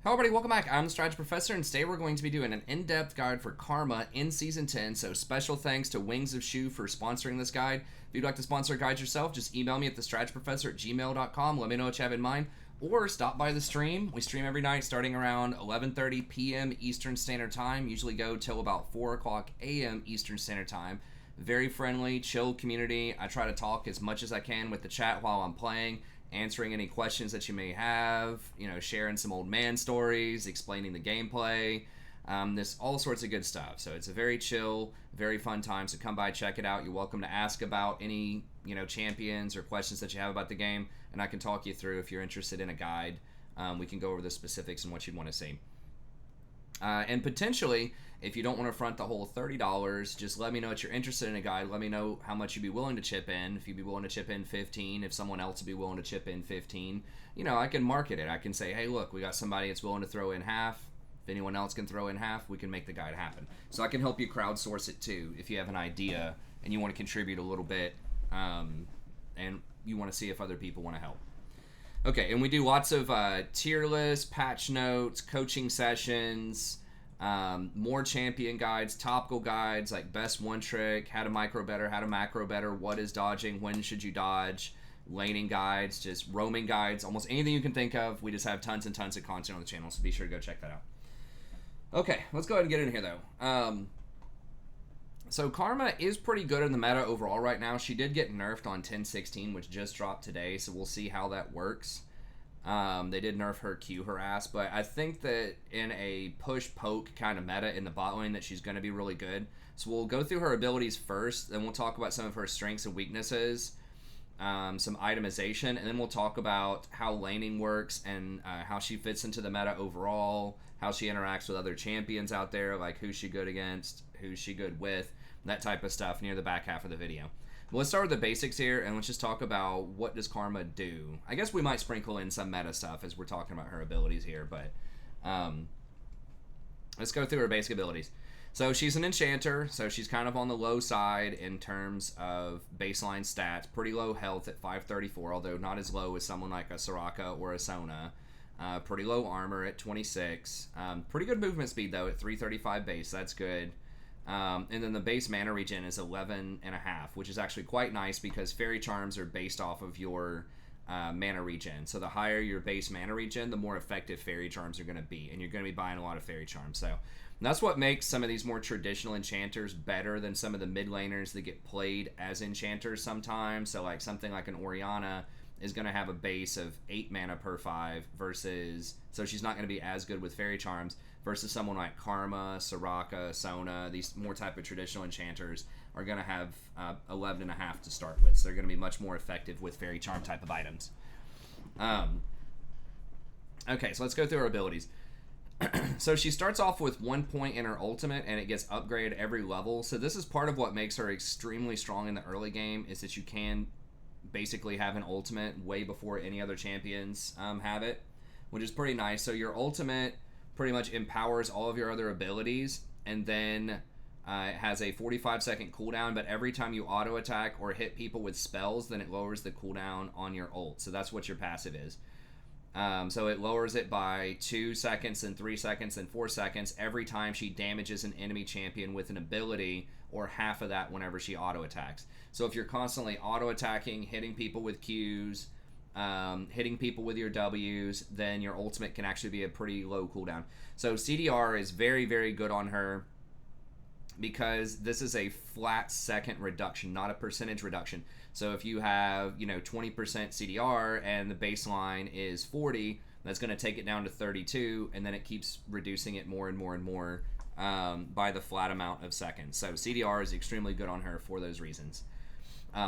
Hello everybody, welcome back. I'm the Strategy Professor, and today we're going to be doing an in-depth guide for Karma in Season 10, so special thanks to Wings of Shu for sponsoring this guide. If you'd like to sponsor guides yourself, just email me at thestrategyprofessor@gmail.com, let me know what you have in mind, or stop by the stream. We stream every night starting around 11:30 p.m. Eastern Standard Time, usually go till about 4 o'clock a.m. Eastern Standard Time. Very friendly, chill community. I try to talk as much as I can with the chat while I'm playing, answering any questions that you may have, sharing some old man stories, explaining the gameplay, this all sorts of good stuff. So it's a very chill, very fun time. So come by, check it out. You're welcome to ask about any champions or questions that you have about the game, and I can talk you through if you're interested in a guide. We can go over the specifics and what you'd want to see. And potentially, if you don't want to front the whole $30, just let me know that you're interested in a guide. Let me know how much you'd be willing to chip in. If you'd be willing to chip in 15, if someone else would be willing to chip in 15, I can market it. I can say, hey, look, we got somebody that's willing to throw in half. If anyone else can throw in half, we can make the guide happen. So I can help you crowdsource it too if you have an idea and you want to contribute a little bit, and you want to see if other people want to help. Okay, and we do lots of tier lists, patch notes, coaching sessions, more champion guides, topical guides like best one trick, how to micro better, how to macro better, what is dodging, when should you dodge, laning guides, just roaming guides, almost anything you can think of. We just have tons and tons of content on the channel, so be sure to go check that out. Okay, let's go ahead and get in here though. So Karma is pretty good in the meta overall right now. She did get nerfed on 10.16, which just dropped today, so we'll see how that works. They did nerf her Q her ass, but I think that in a push-poke kind of meta in the bot lane that she's going to be really good. So we'll go through her abilities first, then we'll talk about some of her strengths and weaknesses, some itemization, and then we'll talk about how laning works and how she fits into the meta overall, how she interacts with other champions out there, like who's she good against, who's she good with, that type of stuff near the back half of the video. But let's start with the basics here, and let's just talk about what does Karma do. I guess we might sprinkle in some meta stuff as we're talking about her abilities here, but let's go through her basic abilities. So she's an enchanter, so she's kind of on the low side in terms of baseline stats. Pretty low health at 534, although not as low as someone like a Soraka or a Sona. Pretty low armor at 26. Pretty good movement speed, though, at 335 base. That's good. And then the base mana regen is 11.5, which is actually quite nice because fairy charms are based off of your mana regen. So the higher your base mana regen, the more effective fairy charms are going to be, and you're going to be buying a lot of fairy charms. So that's what makes some of these more traditional enchanters better than some of the mid laners that get played as enchanters sometimes. So like something like an Orianna is going to have a base of 8 mana per 5 versus, so she's not going to be as good with fairy charms versus someone like Karma, Soraka, Sona. These more type of traditional enchanters are going to have 11.5 to start with, so they're going to be much more effective with fairy charm type of items. Okay, so let's go through her abilities. So she starts off with 1 point in her ultimate, and it gets upgraded every level. So this is part of what makes her extremely strong in the early game, is that you can basically have an ultimate way before any other champions have it, which is pretty nice. So your ultimate pretty much empowers all of your other abilities, and then it has a 45-second cooldown, but every time you auto attack or hit people with spells, then it lowers the cooldown on your ult. So that's what your passive is. So it lowers it by 2 seconds and 3 seconds and 4 seconds every time she damages an enemy champion with an ability, or half of that whenever she auto attacks. So if you're constantly auto attacking, hitting people with Qs, hitting people with your Ws, then your ultimate can actually be a pretty low cooldown. So CDR is very, very good on her because this is a flat second reduction, not a percentage reduction. So if you have 20% CDR and the baseline is 40, that's going to take it down to 32, and then it keeps reducing it more and more and more by the flat amount of seconds. So CDR is extremely good on her for those reasons.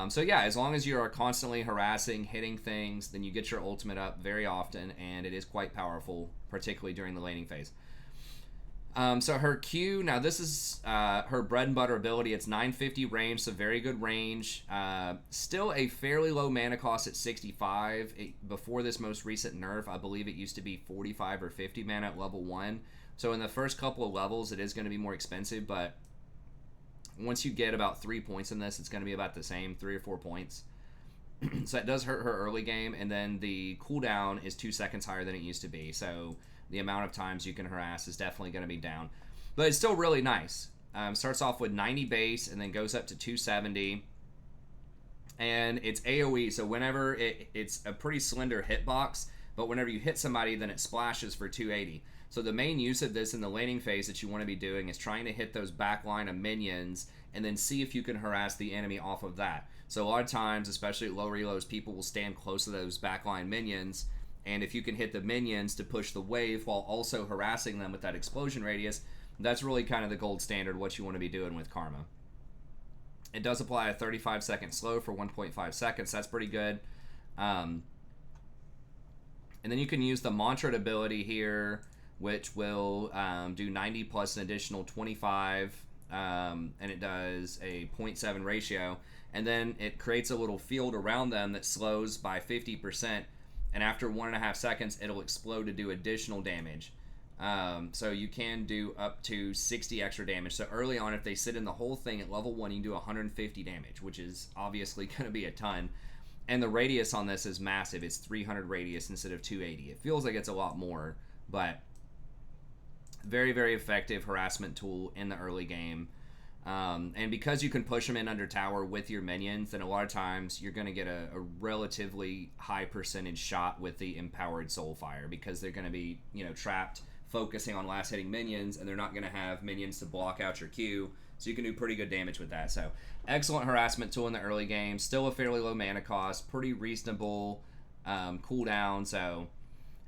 So yeah, as long as you are constantly harassing, hitting things, then you get your ultimate up very often, and it is quite powerful, particularly during the laning phase. So her Q, now this is her bread and butter ability. It's 950 range, so very good range. Still a fairly low mana cost at 65. Before this most recent nerf, I believe it used to be 45 or 50 mana at level 1. So in the first couple of levels, it is going to be more expensive, but once you get about 3 points in this, it's going to be about the same, 3 or 4 points. So that does hurt her early game, and then the cooldown is 2 seconds higher than it used to be. So the amount of times you can harass is definitely going to be down. But it's still really nice. Starts off with 90 base and then goes up to 270. And it's AoE, so whenever it's a pretty slender hitbox, but whenever you hit somebody, then it splashes for 280. So the main use of this in the laning phase that you want to be doing is trying to hit those back line of minions and then see if you can harass the enemy off of that. So a lot of times, especially at low reloads, people will stand close to those backline minions, and if you can hit the minions to push the wave while also harassing them with that explosion radius, that's really kind of the gold standard, what you want to be doing with Karma. It does apply a 35-second slow for 1.5 seconds. That's pretty good. And then you can use the Mantra ability here, which will do 90 plus an additional 25, and it does a 0.7 ratio. And then it creates a little field around them that slows by 50%, and after 1.5 seconds, it'll explode to do additional damage. So you can do up to 60 extra damage. So early on, if they sit in the whole thing at level 1, you can do 150 damage, which is obviously going to be a ton. And the radius on this is massive. It's 300 radius instead of 280. It feels like it's a lot more, but very, very effective harassment tool in the early game. And because you can push them in under tower with your minions, then a lot of times you're going to get a relatively high percentage shot with the empowered Soulfire, because they're going to be, trapped focusing on last hitting minions, and they're not going to have minions to block out your Q, so you can do pretty good damage with that. So excellent harassment tool in the early game. Still a fairly low mana cost, pretty reasonable cooldown, so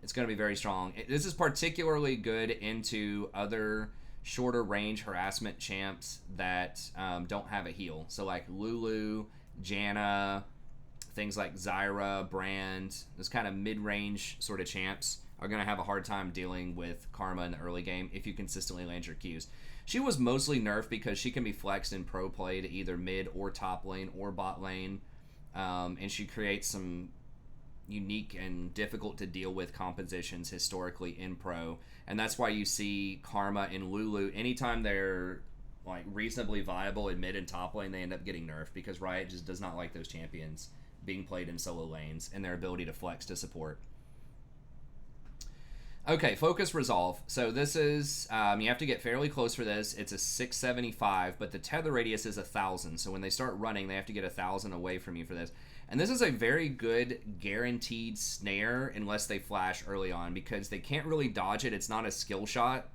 it's going to be very strong. This is particularly good into other shorter range harassment champs that don't have a heal. So like Lulu, Janna, things like Zyra, Brand, those kind of mid-range sort of champs are going to have a hard time dealing with Karma in the early game if you consistently land your Qs. She was mostly nerfed because she can be flexed in pro play to either mid or top lane or bot lane, and she creates some unique and difficult to deal with compositions historically in pro, and that's why you see Karma and Lulu, anytime they're like reasonably viable in mid and top lane, they end up getting nerfed because Riot just does not like those champions being played in solo lanes and their ability to flex to support. Okay, Focus Resolve. So this is, you have to get fairly close for this. It's a 675, but the tether radius is 1,000. So when they start running, they have to get 1,000 away from you for this. And this is a very good guaranteed snare unless they flash early on, because they can't really dodge it. It's not a skill shot.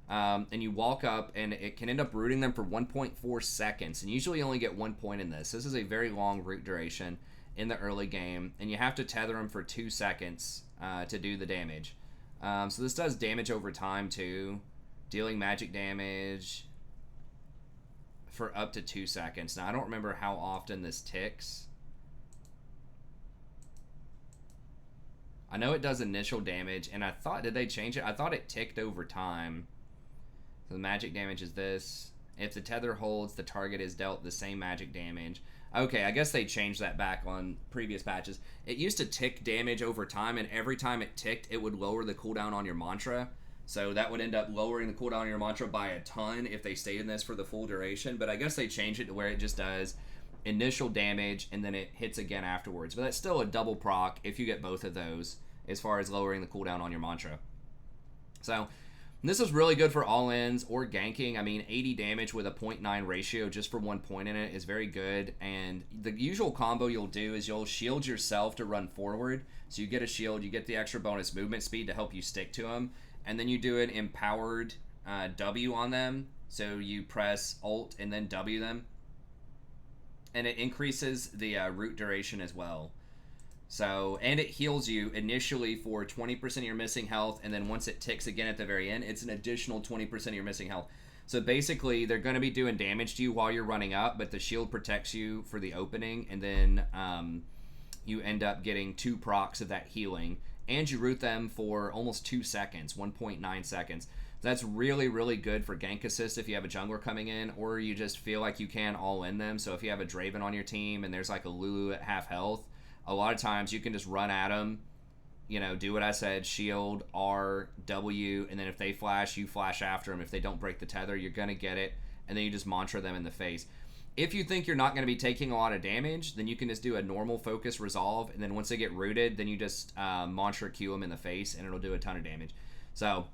And you walk up, and it can end up rooting them for 1.4 seconds. And usually you only get 1 point in this. This is a very long root duration in the early game. And you have to tether them for 2 seconds to do the damage. So this does damage over time too, dealing magic damage for up to 2 seconds. Now I don't remember how often this ticks. I know it does initial damage, and I thought, did they change it? I thought it ticked over time. So the magic damage is this. If the tether holds, the target is dealt the same magic damage. Okay, I guess they changed that back on previous patches. It used to tick damage over time, and every time it ticked, it would lower the cooldown on your mantra. So that would end up lowering the cooldown on your mantra by a ton if they stayed in this for the full duration. But I guess they changed it to where it just does initial damage, and then it hits again afterwards. But that's still a double proc if you get both of those, as far as lowering the cooldown on your mantra. So this is really good for all-ins or ganking. I mean, 80 damage with a 0.9 ratio just for 1 point in it is very good. And the usual combo you'll do is you'll shield yourself to run forward. So you get a shield, you get the extra bonus movement speed to help you stick to them. And then you do an empowered W on them. So you press Alt and then W them. And it increases the root duration as well. So, and it heals you initially for 20% of your missing health, and then once it ticks again at the very end, it's an additional 20% of your missing health. So basically, they're going to be doing damage to you while you're running up, but the shield protects you for the opening, and then you end up getting 2 procs of that healing, and you root them for almost 2 seconds, 1.9 seconds. That's really, really good for gank assist if you have a jungler coming in, or you just feel like you can all in them. So if you have a Draven on your team, and there's like a Lulu at half health, a lot of times you can just run at them, do what I said, shield, R, W, and then if they flash, you flash after them. If they don't break the tether, you're going to get it, and then you just mantra them in the face. If you think you're not going to be taking a lot of damage, then you can just do a normal focus resolve, and then once they get rooted, then you just mantra Q them in the face, and it'll do a ton of damage. So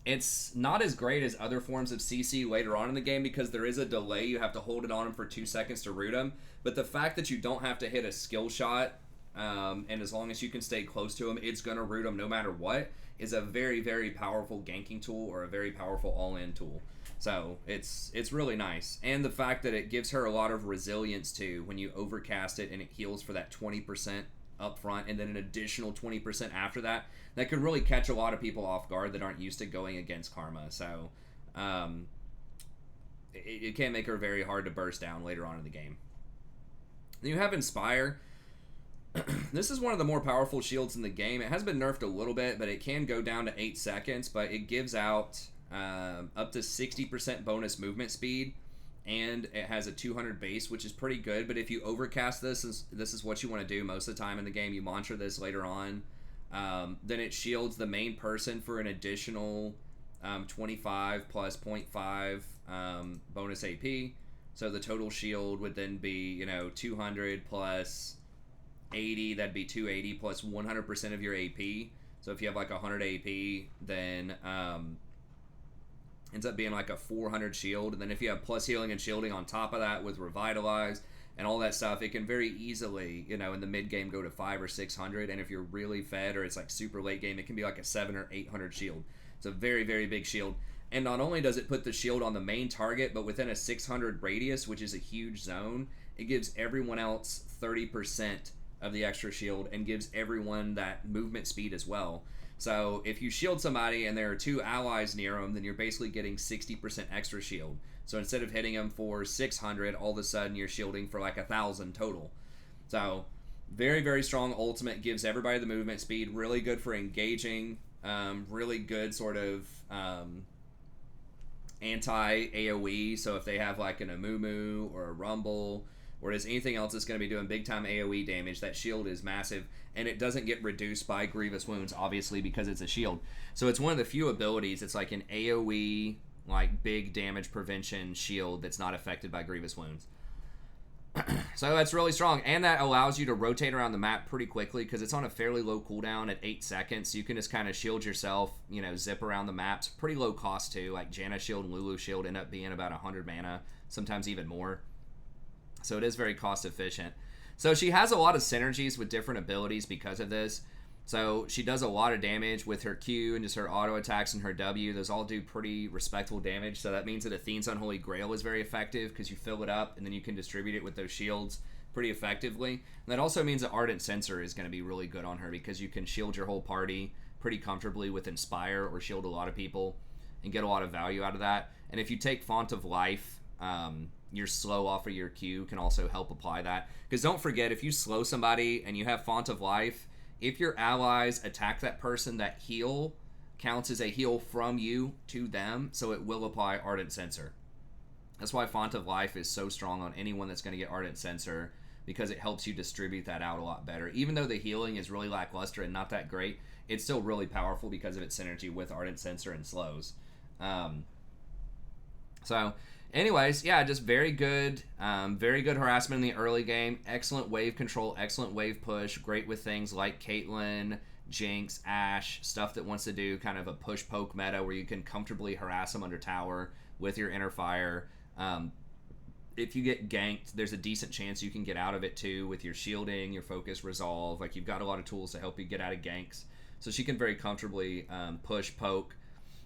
it's not as great as other forms of CC later on in the game because there is a delay. You have to hold it on them for 2 seconds to root them. But the fact that you don't have to hit a skill shot, and as long as you can stay close to them, it's going to root them no matter what, is a very, very powerful ganking tool or a very powerful all-in tool. So it's really nice. And the fact that it gives her a lot of resilience too when you overcast it and it heals for that 20% up front and then an additional 20% after that. That could really catch a lot of people off guard that aren't used to going against Karma. So it can make her very hard to burst down later on in the game. Then you have Inspire. This is one of the more powerful shields in the game. It has been nerfed a little bit, but it can go down to 8 seconds, but it gives out up to 60% bonus movement speed, and it has a 200 base, which is pretty good. But if you overcast this is what you want to do most of the time in the game. You mantra this later on. Then it shields the main person for an additional 25 plus 0.5 bonus AP. So the total shield would then be 200 plus 80. That'd be 280 plus 100% of your AP. So if you have like 100 AP, then ends up being like a 400 shield. And then if you have plus healing and shielding on top of that with Revitalize and all that stuff, it can very easily, in the mid game go to 500 or 600. And if you're really fed or it's like super late game, it can be like a 700 or 800 shield. It's a very, very big shield. And not only does it put the shield on the main target, but within a 600 radius, which is a huge zone, it gives everyone else 30% of the extra shield and gives everyone that movement speed as well. So if you shield somebody and there are 2 allies near them, then you're basically getting 60% extra shield. So instead of hitting them for 600, all of a sudden you're shielding for like 1,000 total. So very, very strong ultimate, gives everybody the movement speed, really good for engaging, really good sort of anti-AoE. So if they have like an Amumu or a Rumble or does anything else that's going to be doing big time AoE damage, that shield is massive, and it doesn't get reduced by grievous wounds, obviously, because it's a shield. So it's one of the few abilities, it's like an AoE, like big damage prevention shield that's not affected by grievous wounds. So that's really strong, and that allows you to rotate around the map pretty quickly because it's on a fairly low cooldown at 8 seconds. So you can just kind of shield yourself, zip around the maps. Pretty low cost too, like Janna shield and Lulu shield end up being about 100 mana, sometimes even more. So it is very cost efficient. So she has a lot of synergies with different abilities because of this. So she does a lot of damage with her Q and just her auto attacks and her W. Those all do pretty respectable damage. So that means that Athene's Unholy Grail is very effective because you fill it up and then you can distribute it with those shields pretty effectively. And that also means that Ardent Censer is going to be really good on her because you can shield your whole party pretty comfortably with Inspire or shield a lot of people and get a lot of value out of that. And if you take Font of Life, your slow off of your Q can also help apply that. Because don't forget, if you slow somebody and you have Font of Life, if your allies attack that person, that heal counts as a heal from you to them, so it will apply Ardent Censer. That's why Font of Life is so strong on anyone that's going to get Ardent Censer, because it helps you distribute that out a lot better. Even though the healing is really lackluster and not that great, it's still really powerful because of its synergy with Ardent Censer and slows. So anyways, yeah, just very good harassment in the early game. Excellent wave control, excellent wave push. Great with things like Caitlyn, Jinx, Ashe, stuff that wants to do kind of a push-poke meta where you can comfortably harass them under tower with your inner fire. If you get ganked, there's a decent chance you can get out of it too with your shielding, your focus resolve. Like, you've got a lot of tools to help you get out of ganks. So she can very comfortably push, poke.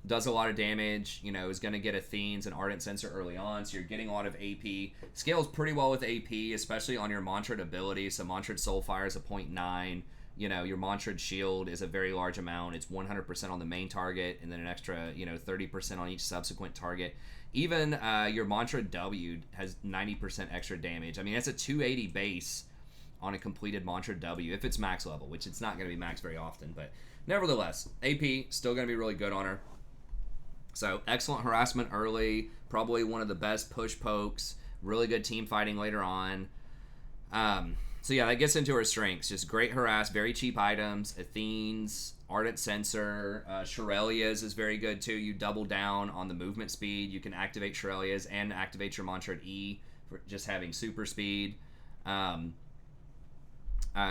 Does a lot of damage, is going to get Athene's and Ardent Censer early on, so you're getting a lot of AP. Scales pretty well with AP, especially on your Mantra'd ability. So Mantra'd Soulfire is a 0.9. Your Mantra'd Shield is a very large amount. It's 100% on the main target, and then an extra, 30% on each subsequent target. Even your Mantra'd W has 90% extra damage. I mean, that's a 280 base on a completed Mantra'd W, if it's max level, which it's not going to be max very often. But nevertheless, AP, still going to be really good on her. So excellent harassment early, probably one of the best push pokes, really good team fighting later on. So yeah, that gets into her strengths. Just great harass, very cheap items, Athene's, Ardent Censer, Shirelia's is very good too. You double down on the movement speed. You can activate Shirelia's and activate your Mantra'd E for just having super speed.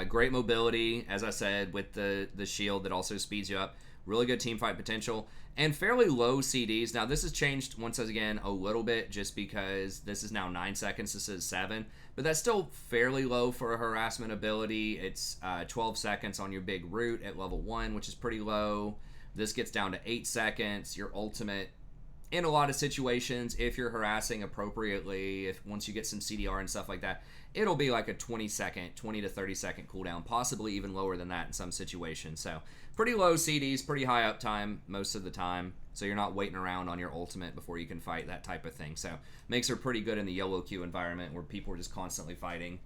Great mobility, as I said, with the shield that also speeds you up. Really good team fight potential. And fairly low CDs. Now, this has changed once again a little bit just because this is now 9 seconds. This is 7. But that's still fairly low for a harassment ability. It's 12 seconds on your big root at level 1, which is pretty low. This gets down to 8 seconds. Your ultimate, in a lot of situations, if you're harassing appropriately, if once you get some CDR and stuff like that, it'll be like a 20 to 30 second cooldown, possibly even lower than that in some situations. So pretty low CDs, pretty high uptime most of the time. So you're not waiting around on your ultimate before you can fight, that type of thing. So makes her pretty good in the yellow queue environment where people are just constantly fighting.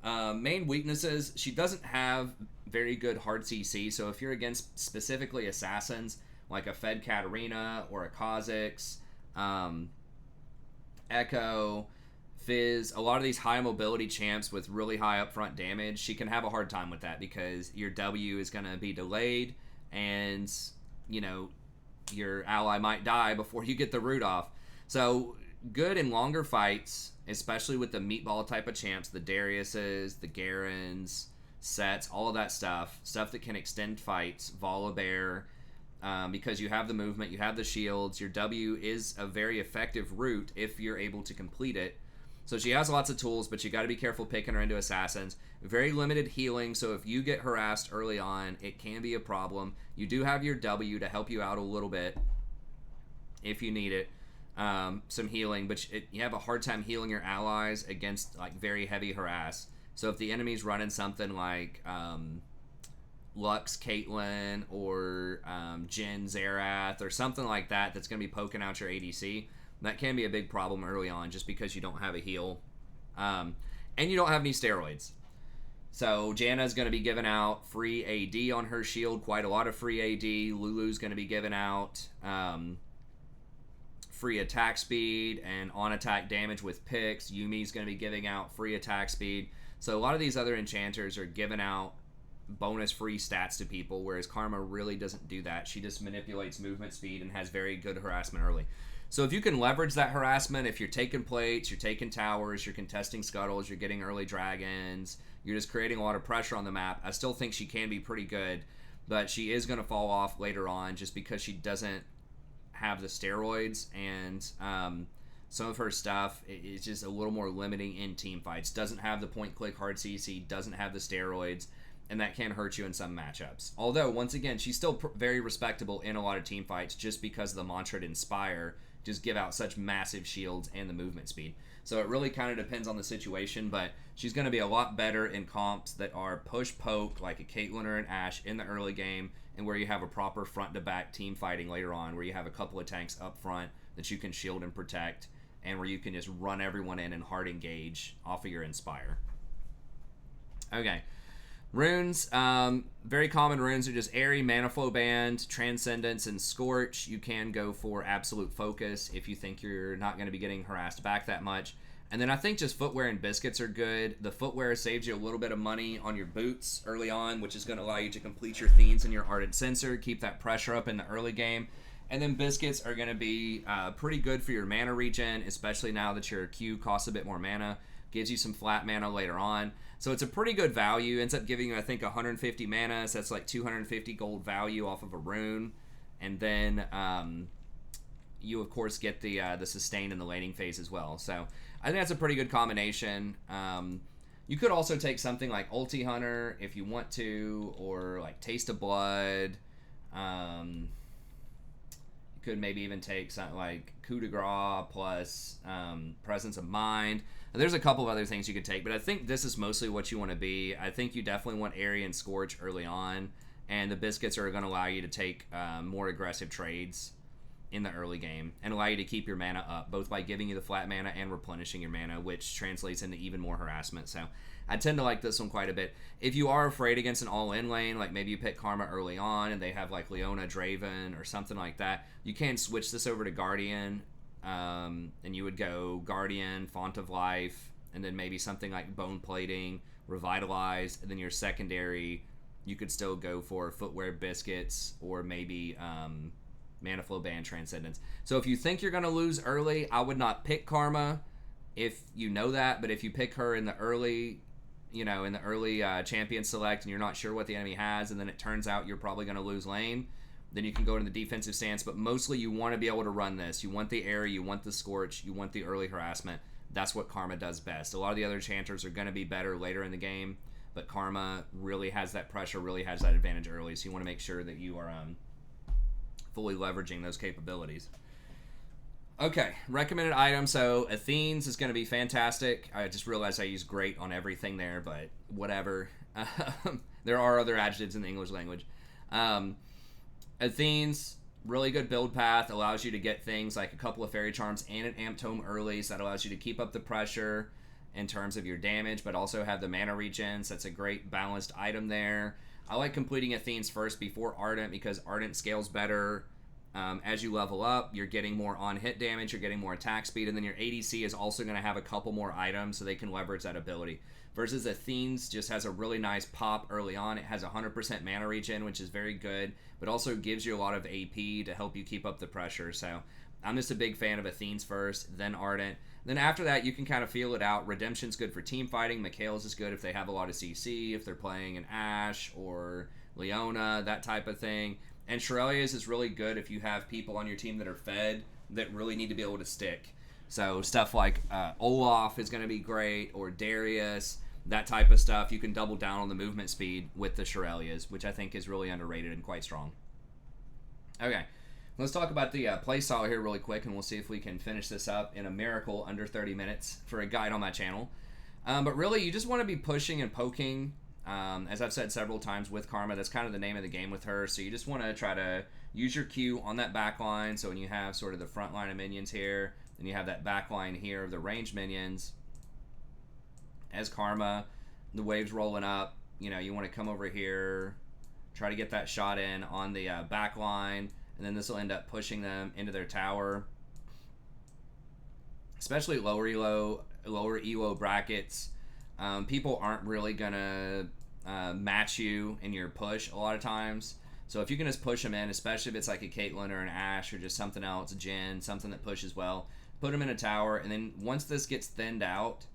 Main weaknesses, she doesn't have very good hard CC. So if you're against specifically assassins, like a Fed Katarina or a Kha'Zix, Echo, Fizz, a lot of these high mobility champs with really high upfront damage, she can have a hard time with that because your W is going to be delayed and, you know, your ally might die before you get the root off. So good in longer fights, especially with the meatball type of champs, the Dariuses, the Garens, Sets, all of that stuff that can extend fights, Volibear, because you have the movement, you have the shields, your W is a very effective route if you're able to complete it. So she has lots of tools, but you got to be careful picking her into assassins. Very limited healing, so if you get harassed early on, it can be a problem. You do have your W to help you out a little bit if you need it. Some healing, but you have a hard time healing your allies against like very heavy harass. So if the enemy's running something like Lux Caitlyn or Jhin Xerath or something like that that's going to be poking out your ADC, that can be a big problem early on just because you don't have a heal. And you don't have any steroids. So Janna's going to be giving out free AD on her shield, quite a lot of free AD. Lulu's going to be giving out free attack speed and on-attack damage with picks. Yumi's going to be giving out free attack speed. So a lot of these other enchanters are giving out bonus free stats to people, whereas Karma really doesn't do that. She just manipulates movement speed and has very good harassment early. So if you can leverage that harassment, if you're taking plates, you're taking towers, you're contesting scuttles, you're getting early dragons, you're just creating a lot of pressure on the map, I still think she can be pretty good, but she is going to fall off later on just because she doesn't have the steroids, and some of her stuff is just a little more limiting in team fights. Doesn't have the point-click hard CC, doesn't have the steroids, and that can hurt you in some matchups. Although, once again, she's still very respectable in a lot of team fights just because of the mantra to Inspire, just give out such massive shields and the movement speed. So it really kind of depends on the situation, but she's going to be a lot better in comps that are push-poke, like a Caitlyn or an Ashe in the early game, and where you have a proper front-to-back team fighting later on, where you have a couple of tanks up front that you can shield and protect, and where you can just run everyone in and hard engage off of your Inspire. Okay. Runes, very common runes are just Airy, Mana Flow Band, Transcendence, and Scorch. You can go for Absolute Focus if you think you're not going to be getting harassed back that much. And then I think just Footwear and Biscuits are good. The Footwear saves you a little bit of money on your boots early on, which is going to allow you to complete your Themes and your Ardent Sensor, keep that pressure up in the early game. And then Biscuits are going to be pretty good for your mana regen, especially now that your Q costs a bit more mana. Gives you some flat mana later on. So it's a pretty good value. Ends up giving you, I think, 150 mana. So that's like 250 gold value off of a rune. And then you, of course, get the sustain in the laning phase as well. So I think that's a pretty good combination. You could also take something like Ulti Hunter if you want to, or like Taste of Blood. You could maybe even take something like Coup de Grace plus Presence of Mind. There's a couple of other things you could take, but I think this is mostly what you want to be. I think you definitely want Airy and Scorch early on, and the Biscuits are going to allow you to take more aggressive trades in the early game and allow you to keep your mana up, both by giving you the flat mana and replenishing your mana, which translates into even more harassment. So I tend to like this one quite a bit. If you are afraid against an all-in lane, like maybe you pick Karma early on and they have like Leona, Draven, or something like that, you can switch this over to Guardian. And you would go Guardian, Font of Life, and then maybe something like Bone Plating, Revitalize, and then your secondary, you could still go for Footwear, Biscuits, or maybe Mana Flow Band, Transcendence. So if you think you're going to lose early, I would not pick Karma. if you know that, but if you pick her in the early, champion select and you're not sure what the enemy has, and then it turns out you're probably going to lose lane, then you can go into the defensive stance. But mostly you want to be able to run this. You want the Aerie, you want the Scorch, you want the early harassment. That's what Karma does best. A lot of the other Chanters are going to be better later in the game, but Karma really has that pressure, really has that advantage early, so you want to make sure that you are fully leveraging those capabilities. Okay, recommended item. So Athene's is going to be fantastic. I just realized I used great on everything there, but whatever. There are other adjectives in the English language. Athene's really good build path, allows you to get things like a couple of fairy charms and an amped home early, so that allows you to keep up the pressure in terms of your damage, but also have the mana regens. That's a great balanced item there. I like completing Athene's first before Ardent because Ardent scales better. As you level up, you're getting more on-hit damage, you're getting more attack speed, and then your ADC is also going to have a couple more items so they can leverage that ability. Versus Athene's just has a really nice pop early on. It has 100% mana regen, which is very good, but also gives you a lot of AP to help you keep up the pressure. So I'm just a big fan of Athene's first, then Ardent. Then after that, you can kind of feel it out. Redemption's good for team fighting. Mikhail's is good if they have a lot of CC, if they're playing an Ashe or Leona, that type of thing. And Shirelia's is really good if you have people on your team that are fed that really need to be able to stick. So stuff like Olaf is going to be great, or Darius, that type of stuff. You can double down on the movement speed with the Shirelia's, which I think is really underrated and quite strong. Okay, let's talk about the playstyle here really quick, and we'll see if we can finish this up in a miracle under 30 minutes for a guide on my channel. But really, you just want to be pushing and poking. As I've said several times with Karma, that's kind of the name of the game with her. So you just want to try to use your Q on that back line. So when you have sort of the front line of minions here, and you have that back line here of the ranged minions, as Karma, the wave's rolling up, you want to come over here, try to get that shot in on the back line, and then this will end up pushing them into their tower. Especially lower elo brackets. People aren't really gonna match you in your push a lot of times. So if you can just push them in, especially if it's like a Caitlyn or an Ashe or just something else, a Jhin, something that pushes well, put them in a tower, and then once this gets thinned out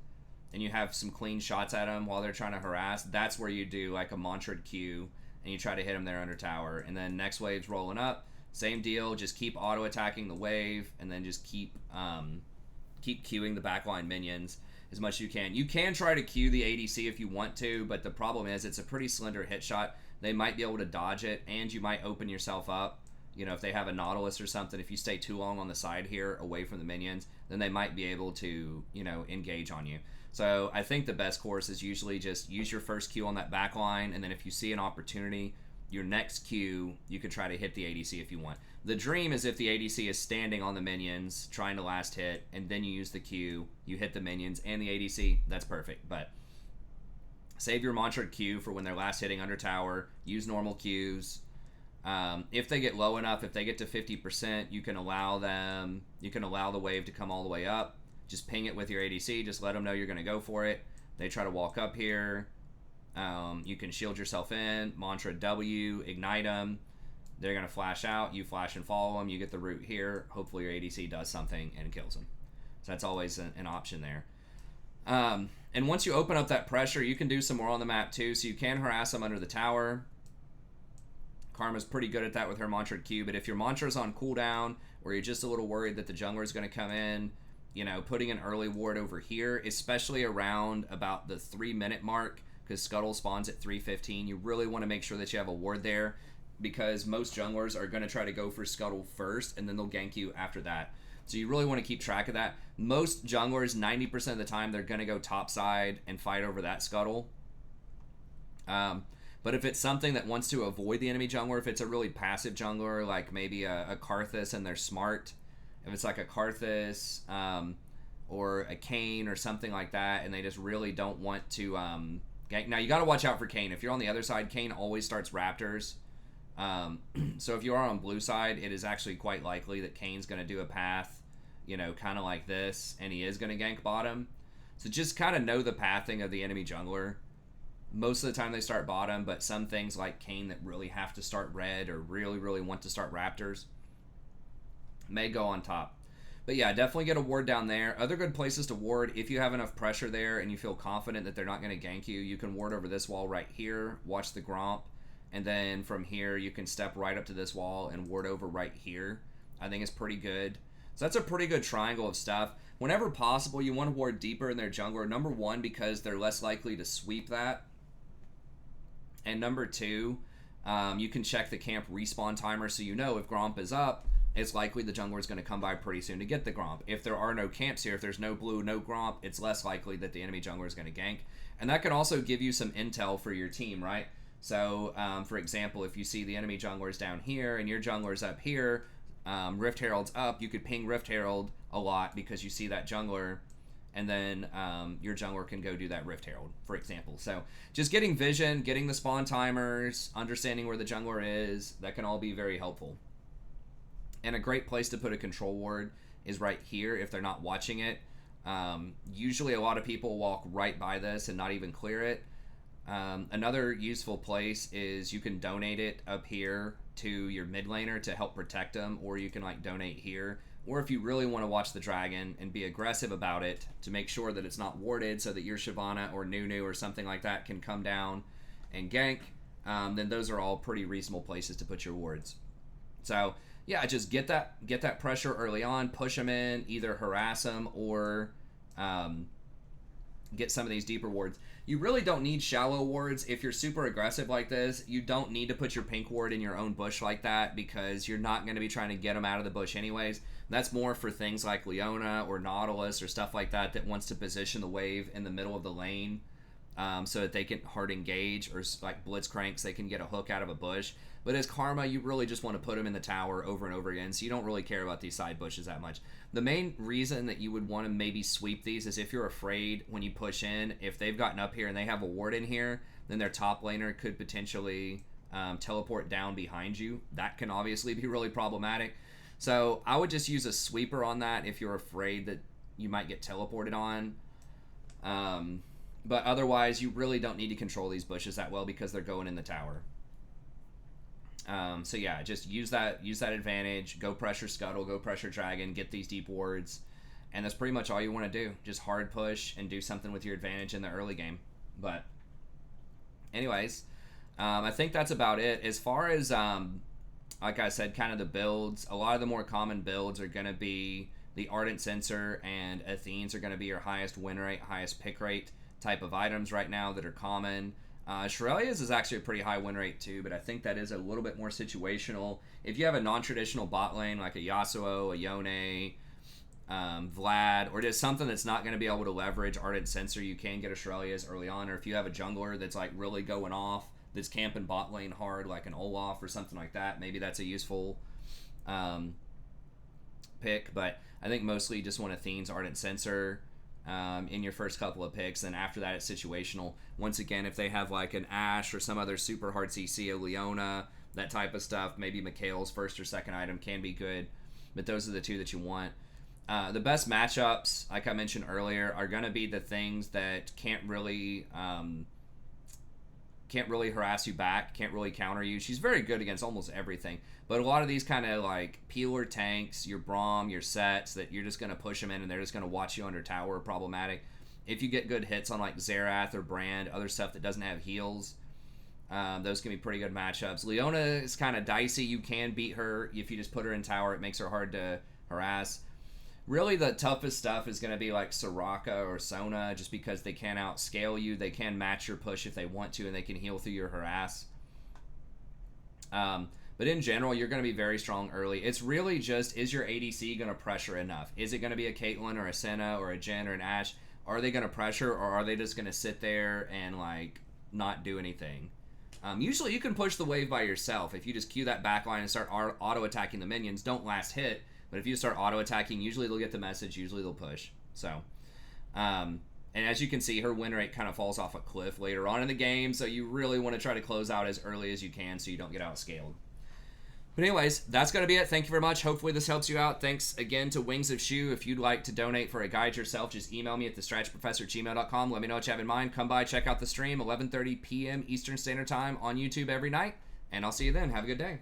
and you have some clean shots at them while they're trying to harass, that's where you do like a mantra'd Q and you try to hit them there under tower. And then next wave's rolling up, same deal, just keep auto attacking the wave, and then just keep queuing the backline minions as much as you can. You can try to queue the ADC if you want to, but the problem is it's a pretty slender hit shot. They might be able to dodge it, and you might open yourself up. If they have a Nautilus or something, if you stay too long on the side here away from the minions, then they might be able to, engage on you. So I think the best course is usually just use your first Q on that back line, and then if you see an opportunity, your next Q, you could try to hit the ADC if you want. The dream is if the ADC is standing on the minions, trying to last hit, and then you use the Q, you hit the minions and the ADC, that's perfect. But save your mantra'd Q for when they're last hitting under tower, use normal Qs. If they get low enough, if they get to 50%, you can allow the wave to come all the way up. Just ping it with your ADC, just let them know you're going to go for it. They try to walk up here. You can shield yourself in, mantra'd W, ignite them. They're going to flash out. You flash and follow them. You get the root here. Hopefully your ADC does something and kills them. So that's always an option there. And once you open up that pressure, you can do some more on the map too. So you can harass them under the tower. Karma's pretty good at that with her mantra'd Q. But if your mantra's on cooldown, or you're just a little worried that the jungler is going to come in, putting an early ward over here, especially around about the 3-minute mark, because Scuttle spawns at 3:15. You really want to make sure that you have a ward there, because most junglers are going to try to go for Scuttle first, and then they'll gank you after that. So you really want to keep track of that. Most junglers, 90% of the time, they're going to go topside and fight over that Scuttle. But if it's something that wants to avoid the enemy jungler, if it's a really passive jungler, like maybe a Karthus and they're smart, if it's like a Karthus or a Kayn or something like that, and they just really don't want to gank. Now, you got to watch out for Kayn. If you're on the other side, Kayn always starts Raptors. So if you are on blue side, it is actually quite likely that Kane's going to do a path, kind of like this, and he is going to gank bottom. So just kind of know the pathing of the enemy jungler. Most of the time they start bottom, but some things like Kayn that really have to start red or really, really want to start Raptors may go on top. But yeah, definitely get a ward down there. Other good places to ward, if you have enough pressure there and you feel confident that they're not going to gank you, you can ward over this wall right here, watch the Gromp, and then from here you can step right up to this wall and ward over right here. I think it's pretty good. So that's a pretty good triangle of stuff. Whenever possible, you want to ward deeper in their jungler. Number one, because they're less likely to sweep that. And number two, you can check the camp respawn timer so you know if Gromp is up, it's likely the jungler is going to come by pretty soon to get the Gromp. If there are no camps here, if there's no blue, no Gromp, it's less likely that the enemy jungler is going to gank. And that can also give you some intel for your team, right? So, for example, if you see the enemy jungler is down here and your jungler is up here, Rift Herald's up, you could ping Rift Herald a lot because you see that jungler, and then your jungler can go do that Rift Herald, for example. So just getting vision, getting the spawn timers, understanding where the jungler is, that can all be very helpful. And a great place to put a control ward is right here if they're not watching it. Usually a lot of people walk right by this and not even clear it. Another useful place is you can donate it up here to your mid laner to help protect them, or you can like donate here. Or if you really want to watch the dragon and be aggressive about it to make sure that it's not warded so that your Shyvana or Nunu or something like that can come down and gank, then those are all pretty reasonable places to put your wards. So yeah, just get that pressure early on, push them in, either harass them or get some of these deeper wards. You really don't need shallow wards. If you're super aggressive like this, you don't need to put your pink ward in your own bush like that because you're not going to be trying to get them out of the bush anyways. That's more for things like Leona or Nautilus or stuff like that that wants to position the wave in the middle of the lane so that they can hard engage, or like Blitzcranks, they can get a hook out of a bush. But as Karma, you really just want to put them in the tower over and over again, so you don't really care about these side bushes that much. The main reason that you would want to maybe sweep these is if you're afraid when you push in, if they've gotten up here and they have a ward in here, then their top laner could potentially teleport down behind you. That can obviously be really problematic. So I would just use a sweeper on that if you're afraid that you might get teleported on. But otherwise, you really don't need to control these bushes that well because they're going in the tower. So yeah, just use that advantage. Go pressure Scuttle, go pressure Dragon, get these deep wards, and that's pretty much all you want to do. Just hard push and do something with your advantage in the early game. But anyways, I think that's about it. As far as like I said, kind of the builds, a lot of the more common builds are going to be the Ardent Censer and Athenes are going to be your highest win rate, highest pick rate type of items right now that are common. Shirelia's is actually a pretty high win rate too, but I think that is a little bit more situational. If you have a non-traditional bot lane like a Yasuo, a Yone, Vlad, or just something that's not going to be able to leverage Ardent Censer, you can get a Shirelia's early on. Or if you have a jungler that's like really going off, that's camping bot lane hard like an Olaf or something like that, maybe that's a useful pick. But I think mostly you just want Athene's Ardent Censer in your first couple of picks, and after that it's situational. Once again, if they have like an Ashe or some other super hard CC, a Leona, that type of stuff, maybe Mikhail's first or second item can be good, but those are the two that you want. The best matchups, like I mentioned earlier, are going to be the things that can't really harass you back, can't really counter you. She's very good against almost everything, but a lot of these kind of like peeler tanks, your Braum, your sets that you're just going to push them in and they're just going to watch you under tower are problematic. If you get good hits on like Xerath or Brand, other stuff that doesn't have heals, those can be pretty good matchups. Leona is kind of dicey. You can beat her if you just put her in tower. It makes her hard to harass. Really, the toughest stuff is going to be like Soraka or Sona, just because they can outscale you. They can match your push if they want to, and they can heal through your harass. But in general, you're going to be very strong early. It's really just, is your ADC going to pressure enough? Is it going to be a Caitlyn or a Senna or a Jhin or an Ashe? Are they going to pressure, or are they just going to sit there and like not do anything? Usually you can push the wave by yourself. If you just queue that backline and start auto-attacking the minions, don't last hit. But if you start auto-attacking, usually they'll get the message, usually they'll push. So, and as you can see, her win rate kind of falls off a cliff later on in the game, so you really want to try to close out as early as you can so you don't get outscaled. But anyways, that's going to be it. Thank you very much. Hopefully this helps you out. Thanks again to Wings of Shu. If you'd like to donate for a guide yourself, just email me at thestrategyprofessor@gmail.com. Let me know what you have in mind. Come by, check out the stream, 11:30 p.m. Eastern Standard Time on YouTube every night, and I'll see you then. Have a good day.